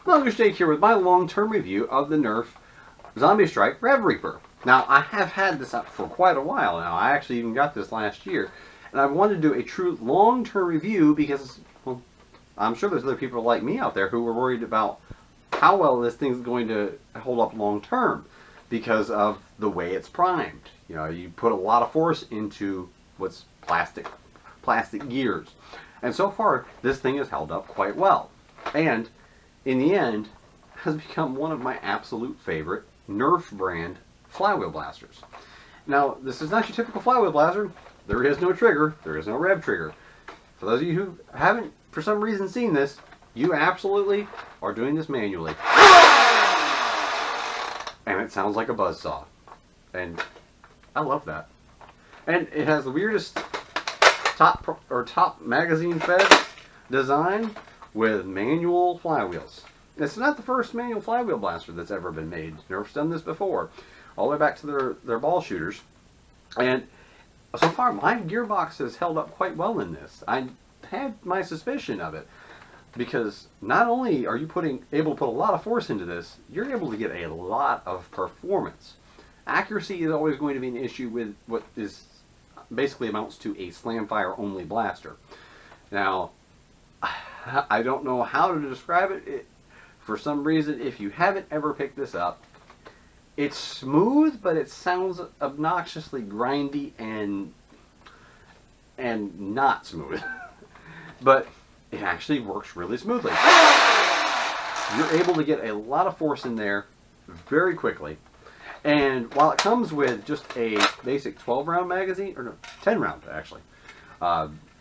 Longer Stake here with my long-term review of the Nerf Zombie Strike RevReaper. Now, I have had this up for quite a while now. I actually even got this last year. And I wanted to do a true long-term review because, well, I'm sure there's other people like me out there who were worried about how well this thing's going to hold up long-term because of the way it's primed. You know, you put a lot of force into what's plastic gears. And so far, this thing has held up quite well. And in the end, has become one of my absolute favorite Nerf brand flywheel blasters. Now, this is not your typical flywheel blaster. There is no trigger. There is no rev trigger. For those of you who haven't, for some reason, seen this, you absolutely are doing this manually. And it sounds like a buzzsaw. And I love that. And it has the weirdest top magazine fed design with manual flywheels. It's not the first manual flywheel blaster that's ever been made. Nerf's done this before, all the way back to their ball shooters. And so far, my Gearbox has held up quite well in this. I had my suspicion of it, because not only are you able to put a lot of force into this, you're able to get a lot of performance. Accuracy is always going to be an issue with what is basically amounts to a slam-fire only blaster. Now, I don't know how to describe it. For some reason, if you haven't ever picked this up, it's smooth, but it sounds obnoxiously grindy and not smooth. But it actually works really smoothly. You're able to get a lot of force in there very quickly. And while it comes with just a basic 12-round magazine, or no, 10-round actually,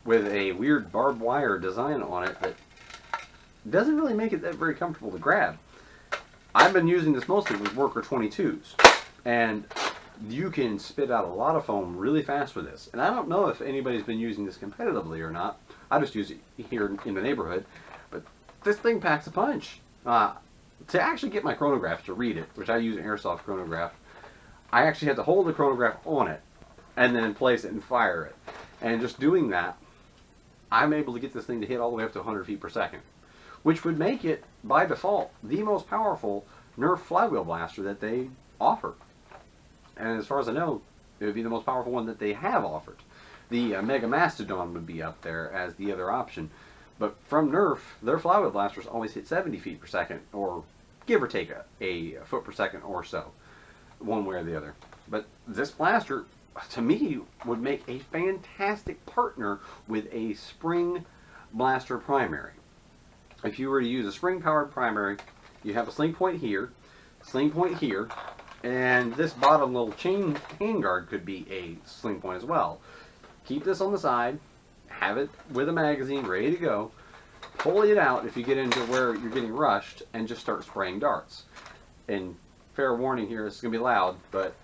with a weird barbed wire design on it that doesn't really make it that very comfortable to grab. I've been using this mostly with Worker 22s, and you can spit out a lot of foam really fast with this. And I don't know if anybody's been using this competitively or not. I just use it here in the neighborhood, but this thing packs a punch. To actually get my chronograph to read it, which I use an airsoft chronograph, I actually had to hold the chronograph on it and then place it and fire it. And just doing that, I'm able to get this thing to hit all the way up to 100 feet per second, which would make it, by default, the most powerful Nerf flywheel blaster that they offer. And as far as I know, it would be the most powerful one that they have offered. The Mega Mastodon would be up there as the other option. But from Nerf, their flywheel blasters always hit 70 feet per second, or give or take a foot per second or so, one way or the other. But this blaster, to me, would make a fantastic partner with a spring blaster primary. If you were to use a spring-powered primary, you have a sling point here, and this bottom little chain handguard could be a sling point as well. Keep this on the side, have it with a magazine ready to go, pull it out if you get into where you're getting rushed, and just start spraying darts. And fair warning here, it's going to be loud, but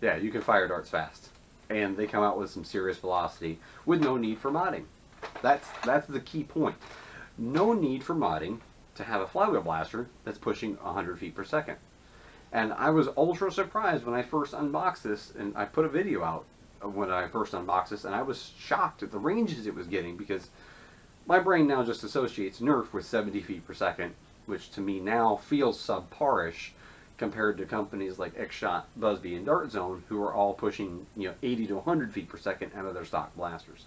yeah, you can fire darts fast. And they come out with some serious velocity with no need for modding. That's the key point. No need for modding to have a flywheel blaster that's pushing 100 feet per second. And I was ultra surprised when I first unboxed this, and I put a video out when I first unboxed this, and I was shocked at the ranges it was getting, because my brain now just associates Nerf with 70 feet per second, which to me now feels subparish compared to companies like X-Shot, Busby, and Dart Zone, who are all pushing 80 to 100 feet per second out of their stock blasters.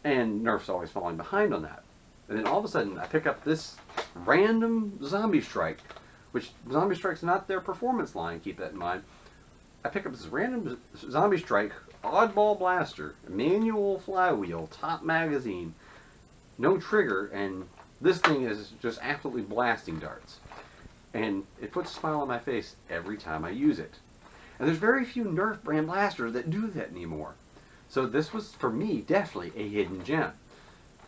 And Nerf's always falling behind on that. And then all of a sudden, I pick up this random Zombie Strike, which Zombie Strike's not their performance line, keep that in mind. I pick up this random Zombie Strike oddball blaster, manual flywheel, top magazine, no trigger, and this thing is just absolutely blasting darts. And it puts a smile on my face every time I use it. And there's very few Nerf brand blasters that do that anymore. So this was, for me, definitely a hidden gem.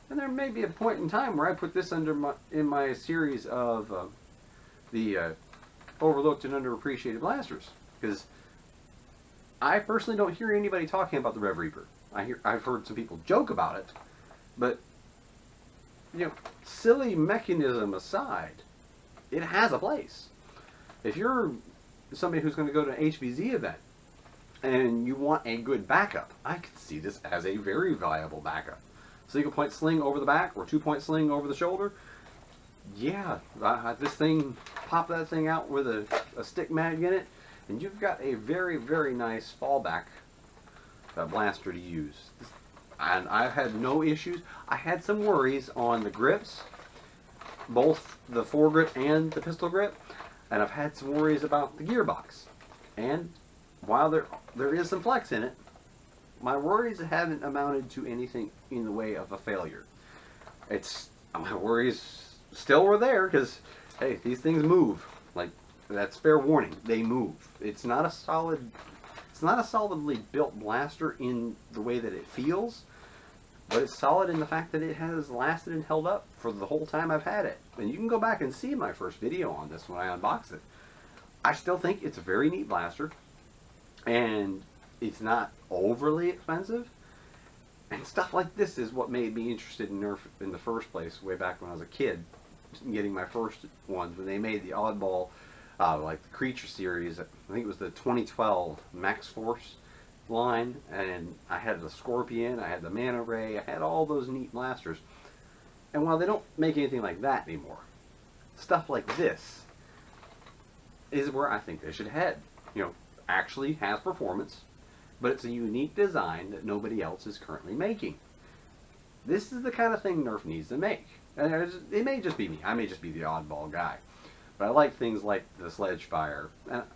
And there may be a point in time where I put this in my series of the overlooked and underappreciated blasters, because I personally don't hear anybody talking about the RevReaper. I've heard some people joke about it, but silly mechanism aside, it has a place. If you're somebody who's going to go to an HVZ event and you want a good backup, I could see this as a very viable backup. single point sling over the back or 2-point sling over the shoulder, yeah, this thing, pop that thing out with a stick mag in it, and you've got a very, very nice fallback blaster to use. And I've had no issues. I had some worries on the grips, both the foregrip and the pistol grip, and I've had some worries about the gearbox. And while there is some flex in it, my worries haven't amounted to anything in the way of a failure. My worries still were there because, hey, these things move. Like, that's fair warning. They move. It's not a solidly built blaster in the way that it feels, but it's solid in the fact that it has lasted and held up for the whole time I've had it. And you can go back and see my first video on this when I unbox it. I still think it's a very neat blaster, and it's not overly expensive. And stuff like this is what made me interested in Nerf in the first place, way back when I was a kid, getting my first ones when they made the oddball, like the Creature series. I think it was the 2012 Max Force line, and I had the Scorpion, I had the Manta Ray, I had all those neat blasters. And while they don't make anything like that anymore, stuff like this is where I think they should head. You know, actually has performance, but it's a unique design that nobody else is currently making. This is the kind of thing Nerf needs to make. And it may just be me. I may just be the oddball guy. But I like things like the Sledgefire,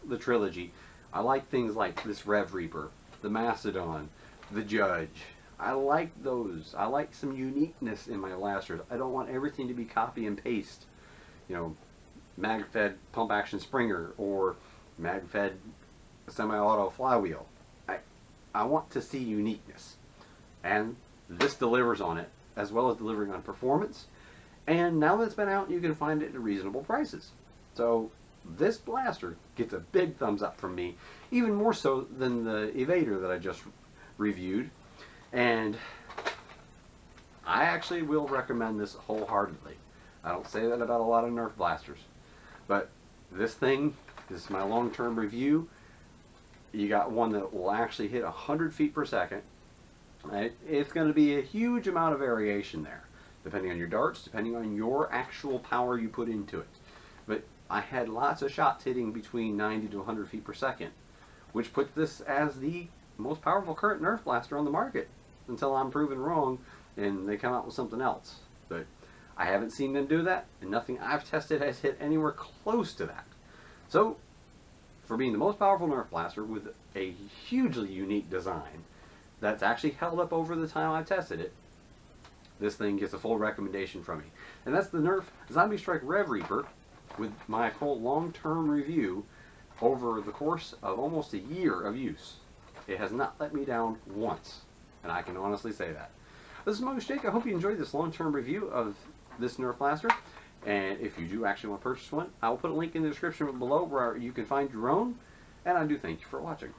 the Trilogy. I like things like this RevReaper, the Macedon, the Judge. I like those. I like some uniqueness in my blasters. I don't want everything to be copy and paste. You know, mag-fed pump action Springer or mag-fed semi-auto flywheel. I want to see uniqueness. And this delivers on it, as well as delivering on performance. And now that it's been out, you can find it at reasonable prices. So this blaster gets a big thumbs up from me, even more so than the Evader that I just reviewed. And I actually will recommend this wholeheartedly. I don't say that about a lot of Nerf blasters. But this thing, this is my long-term review. You got one that will actually hit 100 feet per second. It's going to be a huge amount of variation there, depending on your darts, depending on your actual power you put into it. But I had lots of shots hitting between 90 to 100 feet per second, which puts this as the most powerful current Nerf blaster on the market, until I'm proven wrong and they come out with something else. But I haven't seen them do that, and nothing I've tested has hit anywhere close to that. So, for being the most powerful Nerf blaster with a hugely unique design that's actually held up over the time I've tested it, this thing gets a full recommendation from me. And that's the Nerf Zombie Strike RevReaper with my full long-term review over the course of almost a year of use. It has not let me down once, and I can honestly say that. This is Mogus Jake. I hope you enjoyed this long-term review of this Nerf blaster. And if you do actually want to purchase one, I will put a link in the description below where you can find your own. And I do thank you for watching.